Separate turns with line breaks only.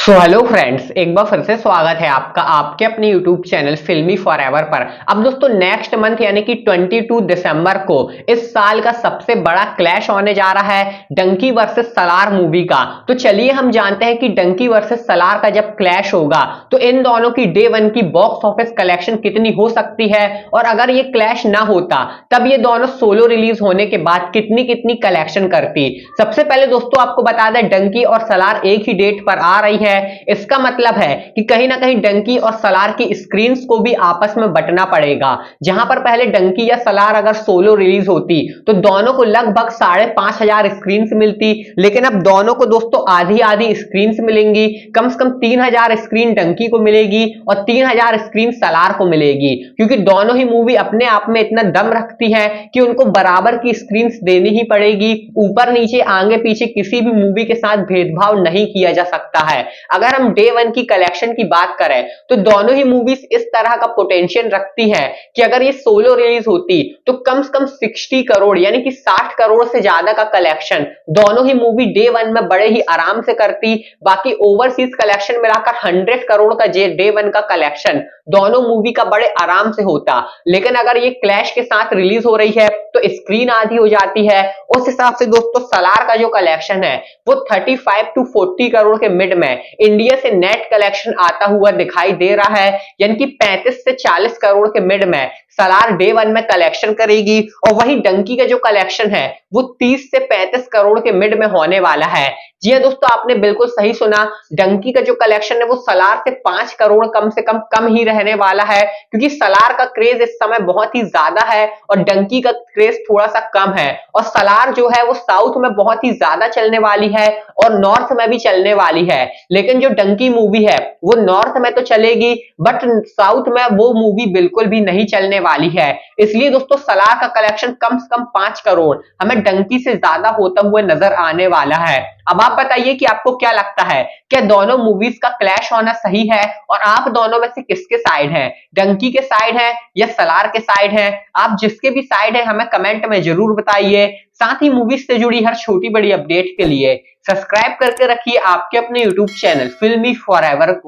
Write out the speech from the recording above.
Hello friends, एक बार फिर से स्वागत है आपका आपके अपने यूट्यूब चैनल फिल्मी फॉरएवर पर। अब दोस्तों नेक्स्ट मंथ यानी कि 22 दिसंबर को इस साल का सबसे बड़ा क्लैश होने जा रहा है डंकी वर्सेस सलार मूवी का। तो चलिए हम जानते हैं कि डंकी वर्सेस सलार का जब क्लैश होगा तो इन दोनों की डे वन की बॉक्स ऑफिस कलेक्शन कितनी हो सकती है, और अगर ये क्लैश ना होता तब ये दोनों सोलो रिलीज होने के बाद कितनी कितनी कलेक्शन करती। सबसे पहले दोस्तों आपको बता दें, डंकी और सलार एक ही डेट पर आ रही है। इसका मतलब है कि कहीं ना कहीं डंकी और सलार की स्क्रीन्स को भी आपस में बंटना पड़ेगा। जहां पर पहले डंकी या सलार अगर सोलो रिलीज होती तो दोनों को लगभग 5,500 स्क्रीन्स मिलती, लेकिन अब दोनों को दोस्तों आधी आधी स्क्रीन्स मिलेंगी। कम से कम 3,000 स्क्रीन डंकी को मिलेगी और 3,000 स्क्रीन सलार को मिलेगी, क्योंकि दोनों ही मूवी अपने आप में इतना दम रखती है कि उनको बराबर की स्क्रीन्स देनी ही पड़ेगी। ऊपर नीचे आगे पीछे किसी भी मूवी के साथ भेदभाव नहीं किया जा सकता है। अगर हम डे वन की कलेक्शन की बात करें तो दोनों ही मूवीज इस तरह का पोटेंशियल रखती हैं कि अगर ये सोलो रिलीज होती तो कम से कम 60 करोड़ यानी कि 60 करोड़ से ज्यादा का कलेक्शन दोनों ही मूवी डे वन में बड़े ही आराम से करती। बाकी ओवरसीज कलेक्शन मिलाकर 100 करोड़ का डे वन का कलेक्शन दोनों मूवी का बड़े आराम से होता। लेकिन अगर ये क्लैश के साथ रिलीज हो रही है तो स्क्रीन आधी हो जाती है। उस हिसाब से दोस्तों सलार का जो कलेक्शन है वो 35 टू 40 करोड़ के मिड में इंडिया से नेट कलेक्शन आता हुआ दिखाई दे रहा है, यानी कि 35 से 40 करोड़ के मिड में सलार डे वन में कलेक्शन करेगी। और वही डंकी का जो कलेक्शन है वो 30 से 35 करोड़ के मिड में होने वाला है। जी हाँ दोस्तों, आपने बिल्कुल सही सुना। डंकी का जो कलेक्शन है वो सलार से 5 करोड़ कम से कम ही रहने वाला है, क्योंकि सलार का क्रेज इस समय बहुत ही ज्यादा है और डंकी का क्रेज थोड़ा सा कम है। और सलार जो है वो साउथ में बहुत ही ज्यादा चलने वाली है और नॉर्थ में भी चलने वाली है। लेकिन जो डंकी मूवी है वो नॉर्थ में तो चलेगी बट साउथ में वो मूवी बिल्कुल भी नहीं चलने वाली है। इसलिए दोस्तों सलार का कलेक्शन कम से कम 5 करोड़ हमें डंकी से ज्यादा होता हुआ नजर आने वाला है। अब आप बताइए कि आपको क्या लगता है, क्या दोनों मूवीज का क्लैश होना सही है, और आप दोनों में से किसके साइड हैं? डंकी के साइड हैं या सलार के साइड हैं? आप जिसके भी साइड है हमें कमेंट में जरूर बताइए। साथ ही मूवीज से जुड़ी हर छोटी बड़ी अपडेट के लिए सब्सक्राइब करके रखिए आपके अपने यूट्यूब चैनल फिल्मी फॉरएवर को।